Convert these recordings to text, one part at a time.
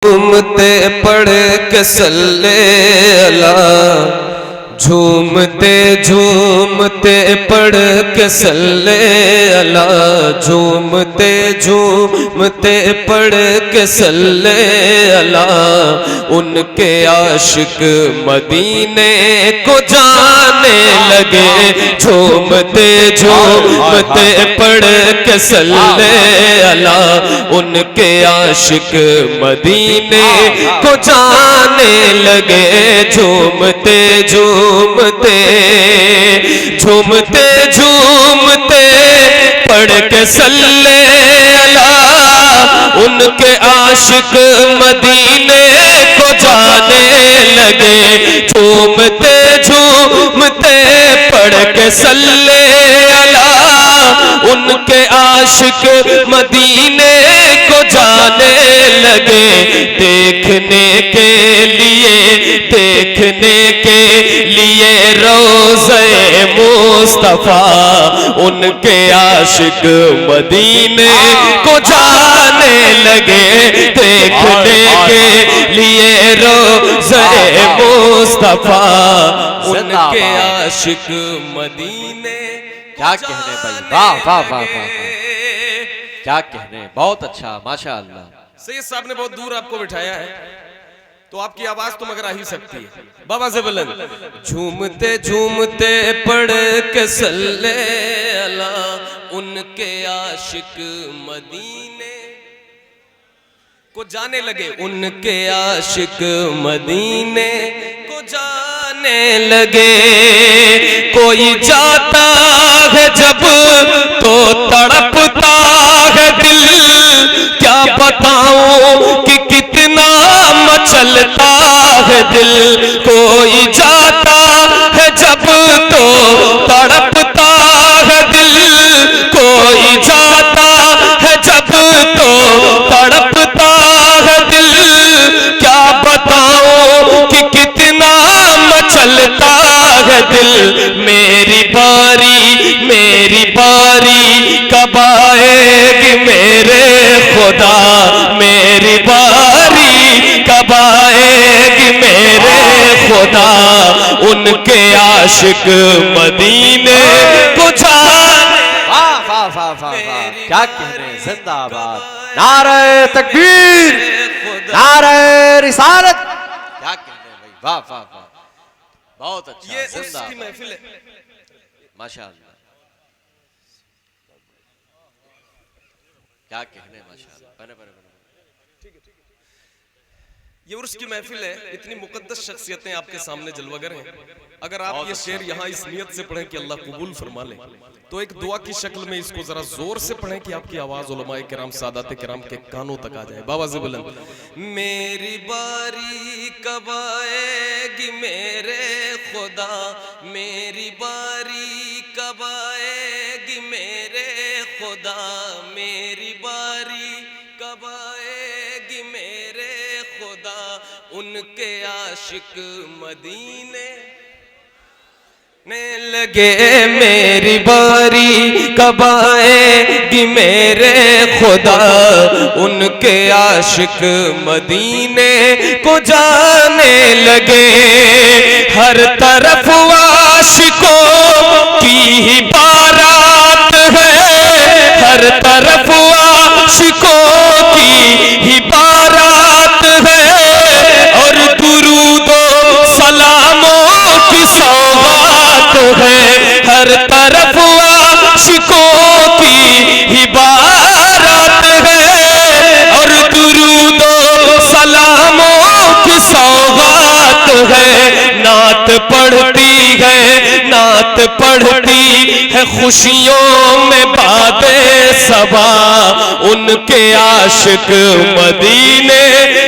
झूमते पढ़ के सल्ले अला, झूमते झूमते पढ़ के सल्ले अला, झूमते झूमते पढ़ के सल्ले अला। उनके आशिक मदीने को जाने लगे, झूमते झूमते पढ़ के सल्ले अला। उनके आशिक मदीने को जाने लगे, झूमते झूमते झूमते झूमते पढ़ के सल्ले अला। उनके आशिक मदीने को जाने लगे, झूमते झूमते पढ़ के सल्ले अला। उनके आशिक मदीने को जाने लगे, देखने के लिए रोज़े मुस्तफा। उनके आशिक मदीने को जाने लगे, देखने के लिए रोज़े मुस्तफा। उनके आशिक मदीने। क्या कहने भाई, वाह वाह वाह वाह, क्या कहने, बहुत अच्छा, माशाअल्लाह। सैयद साहब ने बहुत दूर आपको बिठाया है, तो आपकी आवाज तो मगर आ ही सकती है। बाबा से बुलंद। झूमते झूमते पढ़ के सल्ले अला। उनके आशिक मदीने को जाने लगे, उनके आशिक मदीने को जाने लगे। कोई जाता है जब तो तड़पता है दिल, क्या बताऊं कि कितना मचलता है दिल। कोई जाता है जब तो तड़पता है दिल, कोई जाता है जब तो तड़पता है दिल। क्या बताऊं कि कितना मचलता है दिल। मेरी बारी कब आएगी मेरे खुदा, मेरी बारी कब आएगी मेरे खुदा। उनके आशिक मदीने को जाने। वाह वाह वाह वाह वाह, क्या कह रहे हैं, जिंदाबाद, नारे तकबीर, नारे रिसालत। क्या कह रहे हैं भाई, वाह वाह वाह, बहुत अच्छा, ये उसकी महफिल है माशाअल्लाह। क्या कहने, माशाअल्लाह, बने बने बने। ये उर्स की महफिल है, इतनी मुकद्दस शख्सियतें आपके सामने जलवागर हैं। अगर आप ये शेर यहाँ इस नियत से पढ़ें कि अल्लाह कबूल फरमा ले, तो एक दुआ की शक्ल में इसको जरा जोर से पढ़ें कि आपकी आवाज उलमाए किराम सादात किराम के कानों तक आ जाए। बाबा से बुलंद। मेरी बारी कब आएगी मेरे खुदा, मेरी बारी कब आएगी मेरे खुदा, मेरी बारी कब आएगी मेरे खुदा। उनके आशिक मदीने ने लगे, मेरी बारी कब आएगी मेरे खुदा। उनके आशिक मदीने को जाने लगे, हर तरफ आशिकों की ही बारात है, हर तरफ आशिकों की ही बारात है। और दुरूदो सलामों की सौगात है, हर तरफ आशिकों की ही बारात है। और दुरूदो सलामों की सौगात है। नात पढ़ती है खुशियों में बादे सबा। उनके आशिक मदीने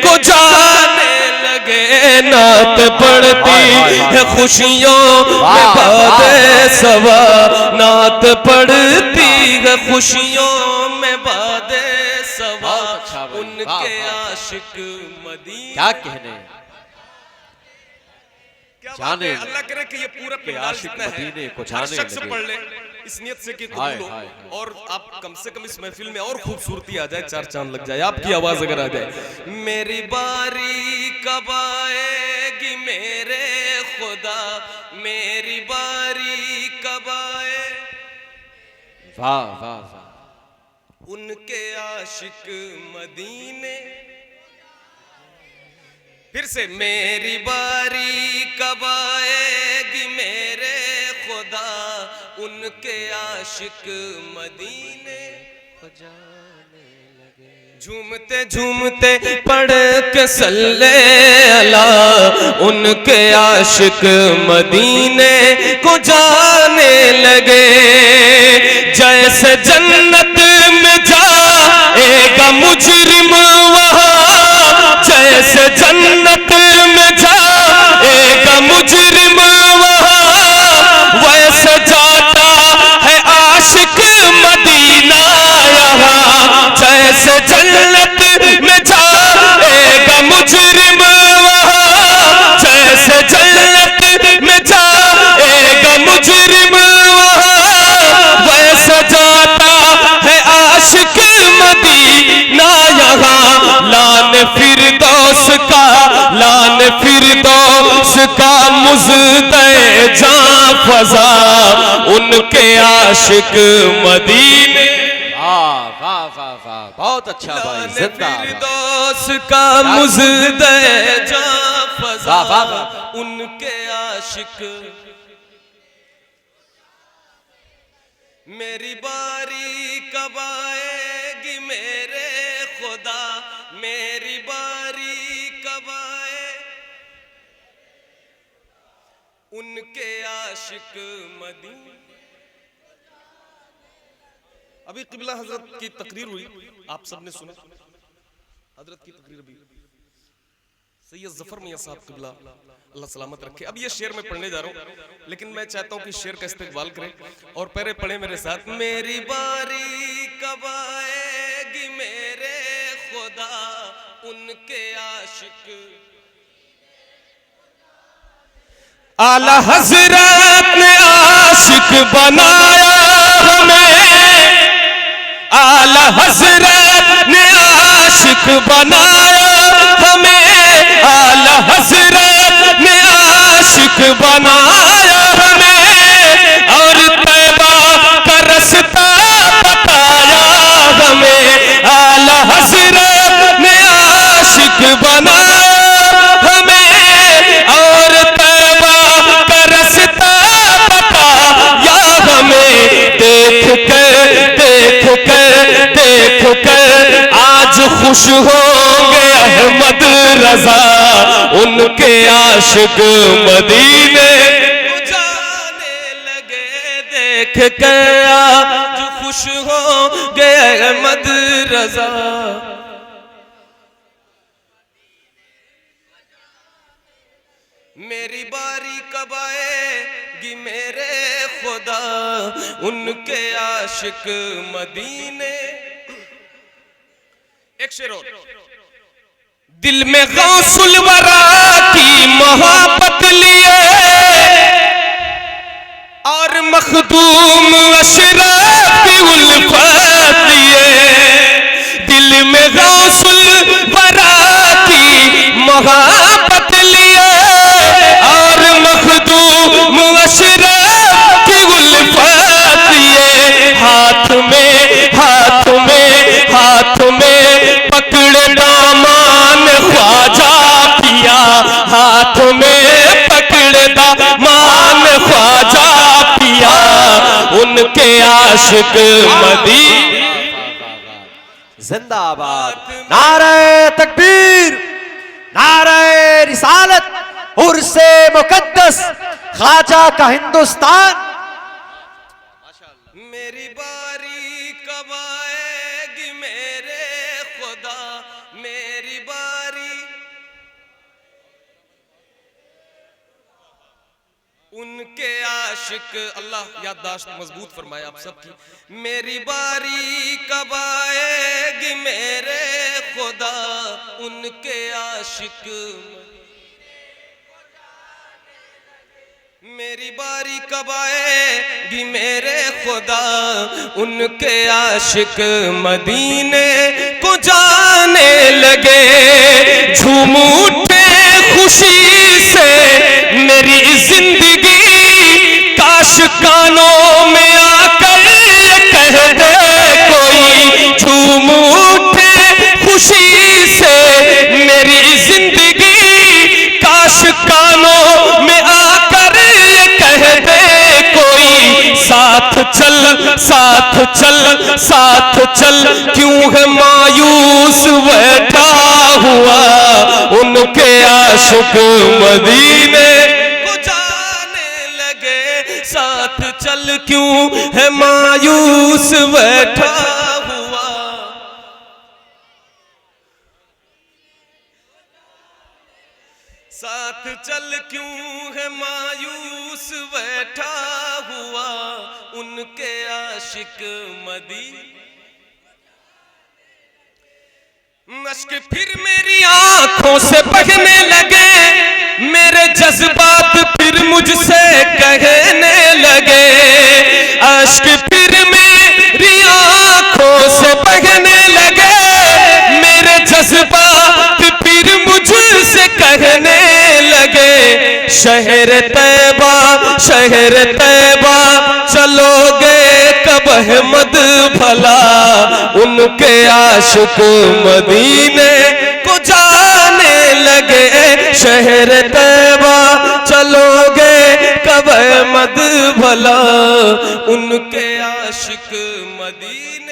को जाने लगे, नात पढ़ती है खुशियों में बादे सबा। नात पढ़ती है खुशियों में बादे सबा। उनके आशिक मदीने। क्या कहने, जाने अल्लाह करे कि ये पूरा के आशिक मदीने को जाने लगे। पढ़ ले। इस नियत से कि हाय, कबूल हो हाय, और आप कम से कम इस महफिल में और खूबसूरती आ जाए, 4 चांद लग जाए, आपकी आवाज अगर आ जाए। मेरी बारी कब आएगी मेरे खुदा, मेरी बारी कब आए। वाह वाह वाह। उनके आशिक मदीने, फिर से मेरी बारी कब आएगी मेरे खुदा, उनके आशिक मदीने झूमते झूमते पढ़ के सल्ले अला, उनके आशिक मदीने को जाने लगे। जैसे जन्नत में जाएगा मुजरिम वहाँ, जैसे जन्नत में जाएगा मुजरिम वहाँ, वैसे जाता है आशिक मदीना यहाँ। जैसे जन्नत में जाएगा मुजरिम वहाँ, जैसे जन्नत में जाएगा मुजरिम वहाँ, वैसे जाता है आशिक मदीना यहाँ। लान फिरदौस का, लान फिरदौस का मुज़्दे जां फज़ा, उनके आशिक मदीने। वाह वाह वाह वाह, बहुत अच्छा भाई, जिंदाबाद। फिरदौस का मुज़्दे जां फज़ा, वाह, वाह, वाह। उनके आशिक। मेरी बारी कब आएगी मेरे खुदा, मेरी बारी कब आए। उनके आशिक मदीने। अभी किबला हजरत की तकरीर हुई, आप सबने सुना हजरत की तकरीर। अभी सैयद जफर मियां साहब किबला अल्लाह सलामत रखे। अब ये शेर में पढ़ने जा रहा हूं, लेकिन मैं चाहता हूं कि शेर का इस्तेकबाल करें और पहले पढ़े मेरे साथ। मेरी बारी कब आएगी मेरे खुदा, उनके आशिक। आला हजरत ने आशिक बनाया हमें, आला हजरत ने आशिक बनाया हमें, आला हजरत ने आशिक बनाया हमें, और तैबा का रास्ता बताया हमें। आला हजरत ने आशिक बनाया हमें, और तैबा का रास्ता बताया हमें। देख कर आज खुश होंगे अहमद रजा, उनके आशिक मदीने को जाने लगे। देख कर आज खुश होंगे अहमद रजा। मेरी बारी कब आएगी मेरे खुदा, उनके आशिक मदीने। एक शेर और। दिल में गौसुल वरा की मोहब्बत लिए, और मखदूम अशरफ की उल्फत लिए। दिल में गौसुल वरा की मोहब्बत लिए, और मखदूम अशरफ की उल्फत लिए। हाथ में हाथ में हाथ में पकड़े दामान ख्वाजा पिया, हाथ में पकड़े दामान ख्वाजा पिया, उनके आशिक मदीने। जिंदाबाद। नारे तकबीर, नारे रिसालत, उर्से मुकद्दस ख्वाजा का हिंदुस्तान। मेरी बारी कब आएगी मेरे खुदा, मेरी बारी। उनके आशिक। अल्लाह याददाश्त मजबूत फरमाए आप सबकी। मेरी बारी कब आएगी मेरे खुदा, उनके आशिक। मेरी बारी कब आएगी मेरे खुदा, उनके आशिक मदीने को जाने लगे। झूम उठे खुशी से मेरी जिंदगी, काश कानों में आकर कह दे कोई। झूम उठे खुशी से मेरी जिंदगी, काश कानों में आकर कह दे कोई। साथ चल साथ चल साथ चल, क्यों है मायूस बैठा हुआ, उनके आशिक मदीने को जाने लगे। साथ चल क्यों है मायूस बैठा हुआ, साथ चल क्यों है मायूस बैठा हुआ, उनके आशिक मदीने। अश्क फिर मेरी आंखों से बहने लगे, मेरे जज्बात फिर मुझसे कहने लगे। अश्क फिर मेरी आंखों से बहने लगे, मेरे जज्बात फिर मुझसे कहने लगे। शहर तैबा चलोगे कब अहमद भला, उनके आशिक मदीने को जाने लगे। शहर तैबा चलोगे कब अहमद भला, उनके आशिक मदीने